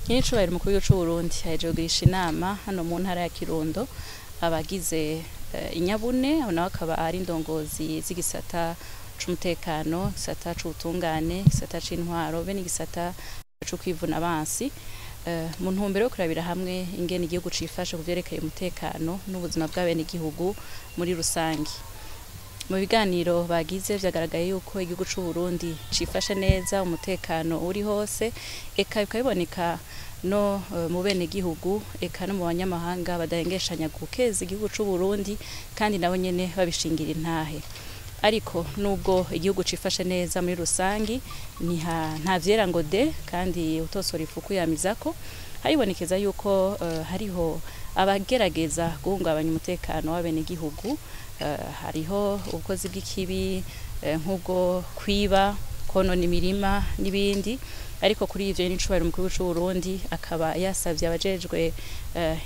Nyiricubahiro umukuru w'igihugu c'u Burundi yahejeje kugirisha inama hano mu ntara ya Kirundo abagize inyabune nawe akaba ari indongozi z'igisata c'umutekano, igisata c'ubutungane, igisata c'intwaro be n'igisata co kwivuna abansi mu ntumbero yo kurabira hamwe ingene igihugu cifashe kuvyerekeye umutekano n'ubuzima bw'abenegihugu muri rusangi. Mu biganiro bagize vyagaragaye yuko igihugu c'u Burundi cifashe neza, umutekano uri hose, eka bikaboneka no mu benegihugu eka no mu banyamahanga badahengeshanya gukeza igihugu c'u Burundi kandi nabo nyene babishingira intahe. Ariko nubwo igihugu cifashe neza muri rusangi nta vyera ngo de kandi utosora ifuku yamizako, haribonekeza yuko hariho abagerageza guhungabanya umutekano w'abenegihugu, hariho ubukozi bw'ikibi nk'ubwo kwiba, konona imirima n'ibindi. Ariko kuri ivyo nyiricubahiro umukuru w'igihugu c'u Burundi akaba yasavye abajejwe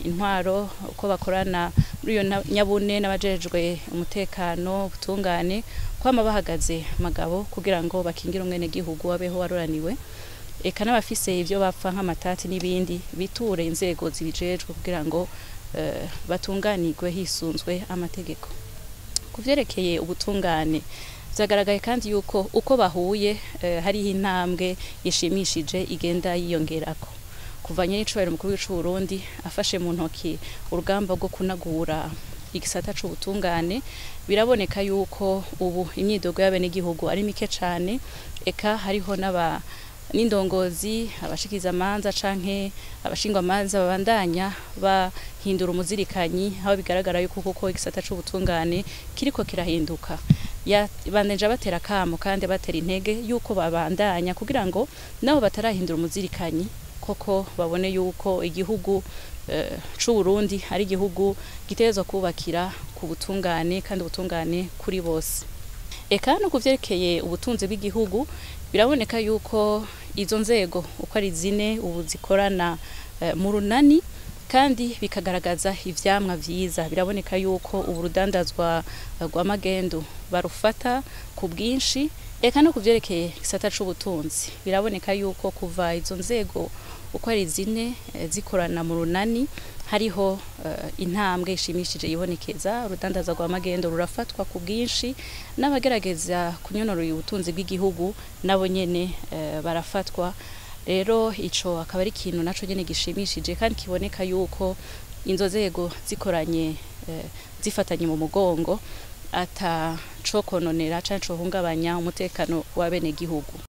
intwaro uko bakorana muri iyo nyabune n'abajejwe umutekano, ubutungane kwama bahagaze magabo kugira ngo bakingire umwenegihugu abeho waruraniwe, eka n'abafise ivyo bapfa nk'amatati n'ibindi biture inzego zibijejwe kugira ngo batunganirwe hisunzwe amategeko. Kuvyerekeye ubutungane vyagaragaye kandi yuko uko bahuye hariho intambwe ishimishije igenda yiyongerako. Kuva nyiricubahiro umukuru w'igihugu c'u Burundi afashe mu ntoki urugamba rwo kunagura igisata c'ubutungane, biraboneka yuko ubu imyidogo y'abenegihugu ari mike cane, eka hariho n'indongozi abashikizamanza canke abashingwamanza babandanya bahindura umuzirikanyi, aho bigaragara yuko kuko igisata c'ubutungane kiriko kirahinduka. Bandeje batera kamo kandi batera intege yuko babandanya kugira ngo nabo batarahindura umuzirikanyi koko babone yuko igihugu c'u Burundi ari igihugu gitegerezwa kubakira ku butungane kandi ubutungane kuri bose. Eka no kuvyerekeye ubutunzi bw'igihugu biraboneka yuko izo nzego uko ari zine ubu zikorana mu runani kandi bikagaragaza ivyamwa vyiza. Biraboneka yuko ubu rudandazwa rw'amagendu barufata ku bwinshi, eka no kuvyerekeye igisata c'ubutunzi biraboneka yuko kuva izo nzego uko ari zine zikorana mu runani hariho intambwe ishimishije yibonekeza. Urudandaza rw'amagendu rurafatwa ku bwinshi, n'abagerageza kunyonora ubutunzi bw'igihugu nabo nyene barafatwa. Rero ico akaba ari ikintu naco nyene gishimishije kandi kiboneka yuko inzo nzego zikoranye zifatanye mu mugongo ata co kononera canke co hungabanya umutekano w'abenegihugu.